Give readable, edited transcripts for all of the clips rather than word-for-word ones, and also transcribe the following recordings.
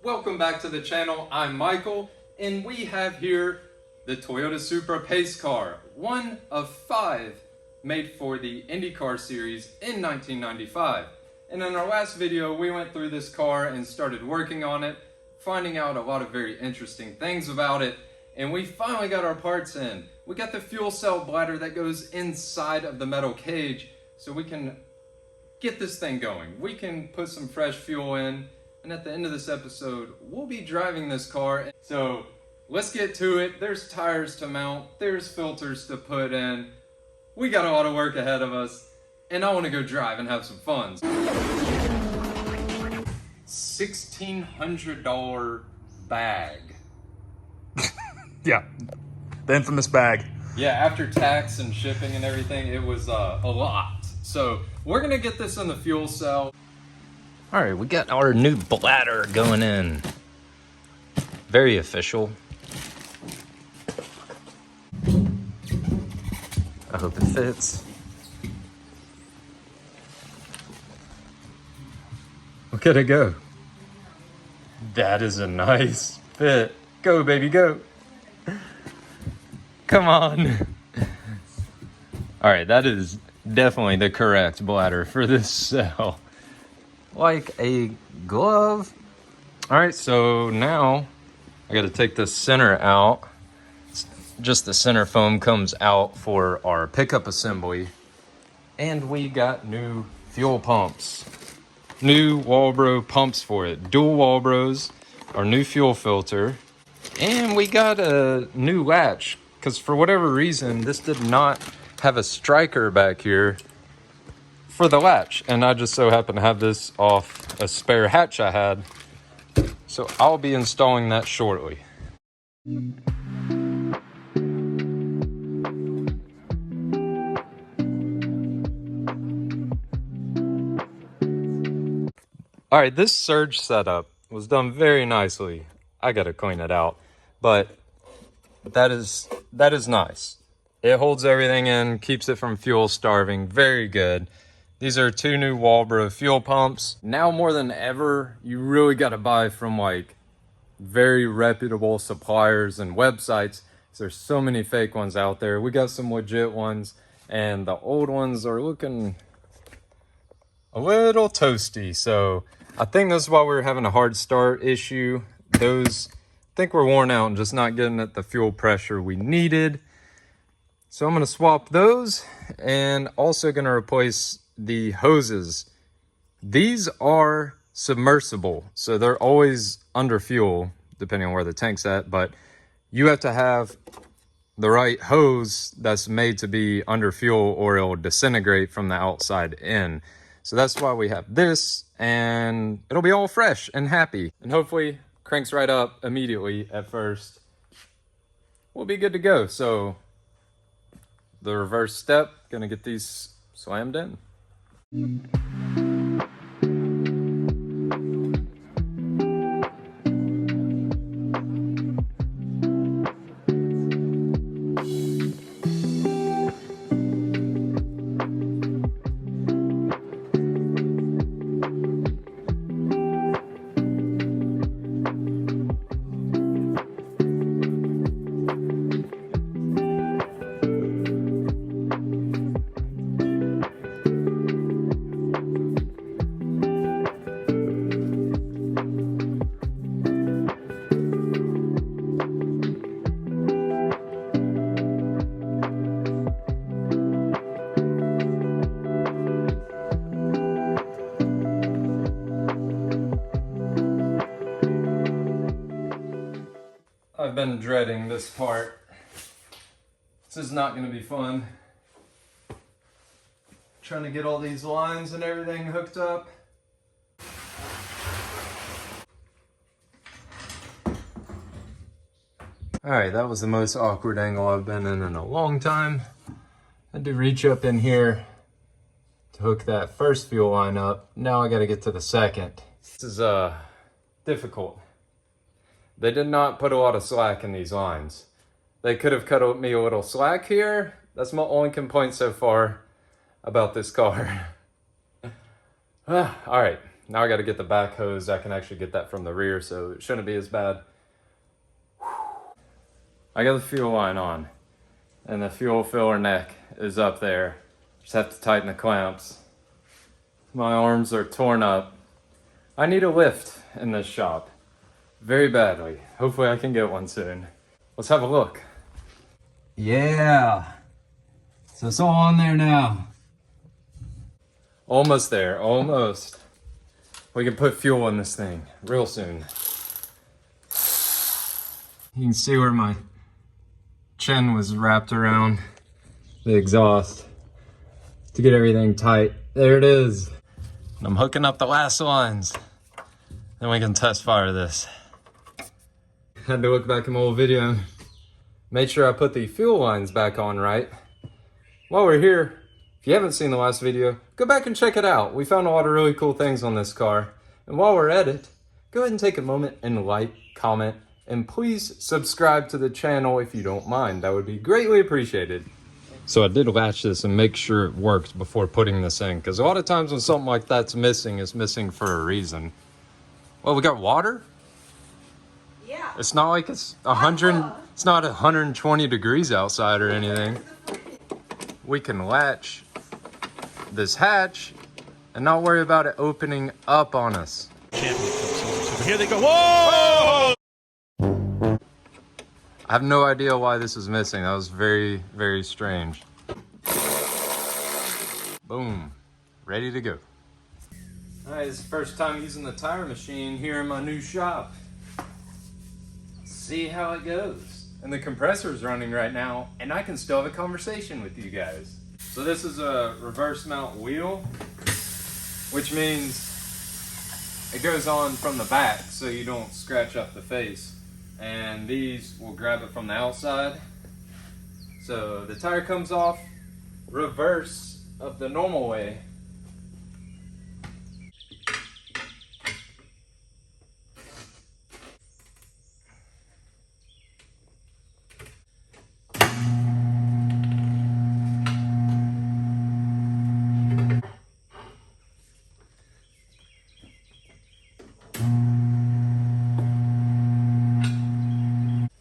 Welcome back to the channel. I'm Michael, and we have here the Toyota Supra pace car, one of 5 made for the IndyCar series in 1995. And in our last video, we went through this car and started working on it, finding out a lot of very interesting things about it, and we finally got our parts in. We got the fuel cell bladder that goes inside of the metal cage, so we can get this thing going. We can put some fresh fuel in, and at the end of this episode, we'll be driving this car. So let's get to it. There's tires to mount, there's filters to put in. We got a lot of work ahead of us, and I want to go drive and have some fun. $1,600 bag. Yeah, the infamous bag. Yeah, after tax and shipping and everything, it was a lot. So we're gonna get this in the fuel cell. All right, we got our new bladder going in. Very official. I hope it fits. Look at it go. That is a nice fit. Go, baby, go. Come on. All right, that is definitely the correct bladder for this cell. Like a glove. All right, so now I got to take the center out. Just the center foam comes out for our pickup assembly. And we got new fuel pumps. New Walbro pumps for it. Dual Walbros, our new fuel filter. And we got a new latch, because for whatever reason, this did not have a striker back here for the latch, and I just so happen to have this off a spare hatch I had, so I'll be installing that shortly. All right, this surge setup was done very nicely. I gotta clean it out, but that is nice. It holds everything in, keeps it from fuel starving. Very good. These are 2 new Walbro fuel pumps. Now more than ever, you really got to buy from like very reputable suppliers and websites. There's so many fake ones out there. We got some legit ones, and the old ones are looking a little toasty. So I think that's why we're having a hard start issue. Those, I think we're worn out and just not getting at the fuel pressure we needed. So I'm going to swap those, and also going to replace the hoses. These are submersible, so they're always under fuel depending on where the tank's at, but you have to have the right hose that's made to be under fuel or it'll disintegrate from the outside in. So that's why we have this, and it'll be all fresh and happy, and hopefully cranks right up immediately at first. We'll be good to go. So the reverse step, gonna get these slammed in. I've been dreading this part. This is not going to be fun. Trying to get all these lines and everything hooked up. Alright, that was the most awkward angle I've been in a long time. I had to reach up in here to hook that first fuel line up. Now I got to get to the second. This is difficult. They did not put a lot of slack in these lines. They could have cut me a little slack here. That's my only complaint so far about this car. All right, Now I got to get the back hose. I can actually get that from the rear, so it shouldn't be as bad. I got the fuel line on, and the fuel filler neck is up there. Just have to tighten the clamps. My arms are torn up. I need a lift in this shop very badly. Hopefully I can get one soon. Let's have a look. Yeah. So it's all on there now. Almost there, almost. We can put fuel in this thing real soon. You can see where my chin was wrapped around the exhaust to get everything tight. There it is. And I'm hooking up the last ones. Then we can test fire this. Had to look back at my old video. Made sure I put the fuel lines back on right. While we're here, if you haven't seen the last video, go back and check it out. We found a lot of really cool things on this car. And while we're at it, go ahead and take a moment and like, comment, and please subscribe to the channel if you don't mind. That would be greatly appreciated. So I did latch this and make sure it worked before putting this in, because a lot of times when something like that's missing, it's missing for a reason. Well, we got water? Yeah. It's not like it's 120 degrees outside or anything. We can latch this hatch and not worry about it opening up on us. Here they go. Whoa! I have no idea why this is missing. That was very, very strange. Boom. Ready to go. Alright, it's the first time using the tire machine here in my new shop. See how it goes. And the compressor's running right now, and I can still have a conversation with you guys. So this is a reverse mount wheel, which means it goes on from the back so you don't scratch up the face. And these will grab it from the outside. So the tire comes off reverse of the normal way.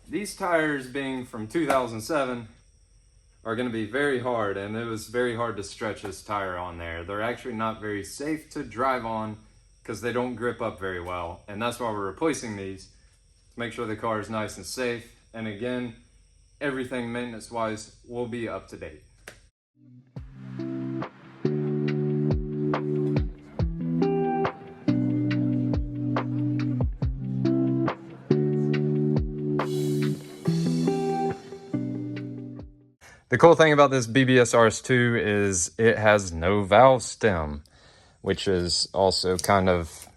These tires, being from 2007, are going to be very hard, and it was very hard to stretch this tire on there. They're actually not very safe to drive on because they don't grip up very well, and that's why we're replacing these to make sure the car is nice and safe. And again, everything maintenance wise will be up to date. The cool thing about this BBS RS2 is it has no valve stem, which is also kind of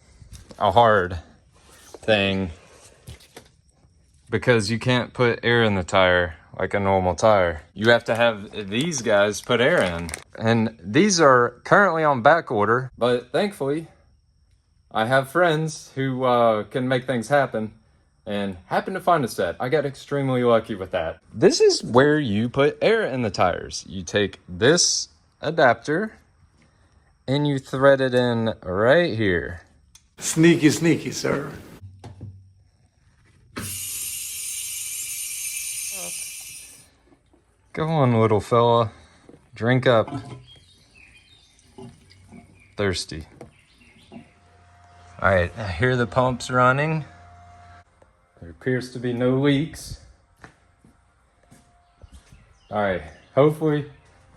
a hard thing because you can't put air in the tire like a normal tire. You have to have these guys put air in. And these are currently on back order, but thankfully I have friends who can make things happen. And happened to find a set. I got extremely lucky with that. This is where you put air in the tires. You take this adapter and you thread it in right here. Sneaky, sneaky, sir. Go on, little fella. Drink up. Thirsty. All right, I hear the pumps running. There appears to be no leaks. All right, hopefully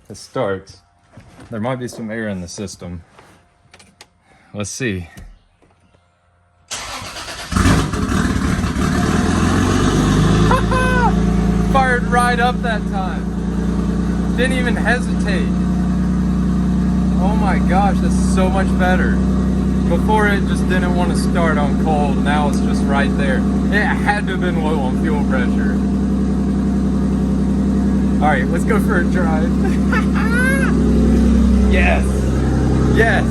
it starts. There might be some air in the system. Let's see. Fired right up that time. Didn't even hesitate. Oh my gosh, this is so much better. Before it just didn't want to start on cold. Now it's just right there. It had to have been low on fuel pressure. All right, let's go for a drive. Yes. Yes.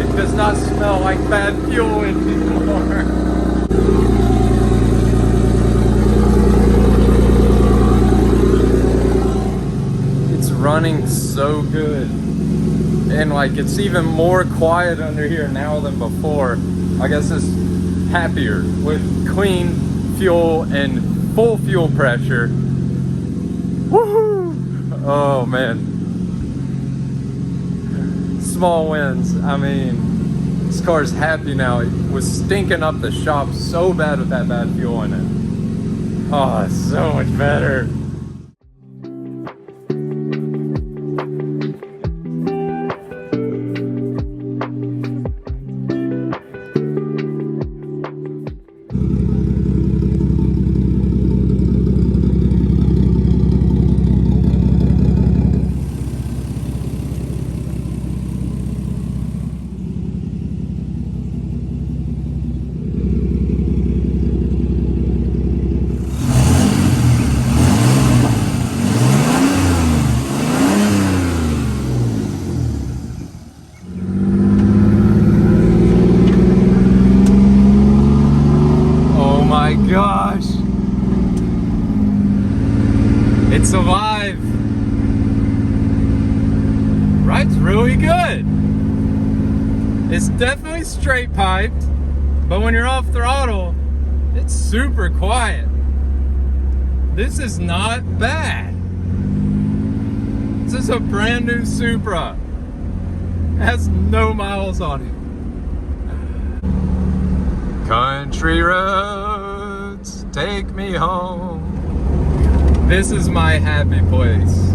It does not smell like bad fuel anymore. It's running so good. and like it's even more quiet under here now than before. I guess it's happier with clean fuel and full fuel pressure. Woohoo! Oh man, small wins. I mean, this car's happy now. It was stinking up the shop so bad with that bad fuel in it. Oh, it's so much better. Gosh, it's alive. Ride's really good. It's definitely straight piped, but when you're off throttle, it's super quiet. This is not bad. This is a brand new Supra. It has no miles on it. Country roads, take me home. This is my happy place.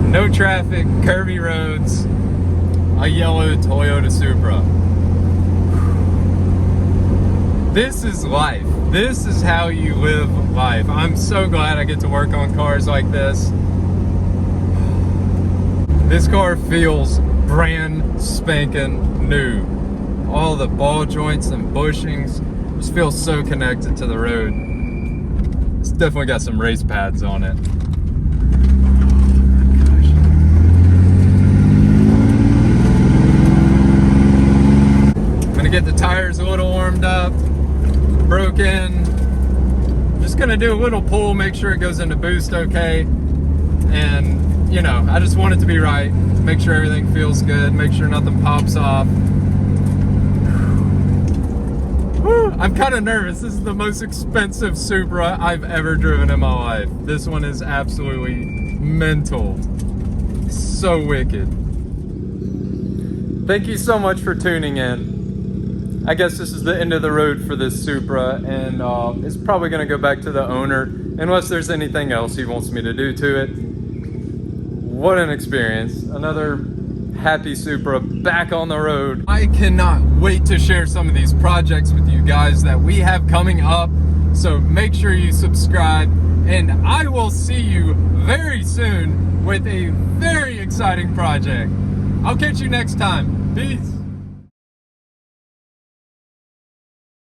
No traffic, curvy roads, a yellow Toyota Supra. This is life. This is how you live life. I'm so glad I get to work on cars like this. This car feels brand spanking new. All the ball joints and bushings just feel so connected to the road. It's definitely got some race pads on it. I'm gonna get the tires a little warmed up, broken. Just gonna do a little pull, make sure it goes into boost okay. And you know, I just want it to be right. Make sure everything feels good, make sure nothing pops off. I'm kind of nervous. This is the most expensive Supra I've ever driven in my life. This one is absolutely mental. So wicked. Thank you so much for tuning in. I guess this is the end of the road for this Supra, and it's probably going to go back to the owner unless there's anything else he wants me to do to it. What an experience. Another happy Supra back on the road. I cannot wait to share some of these projects with you guys that we have coming up. So make sure you subscribe, and I will see you very soon with a very exciting project. I'll catch you next time. Peace.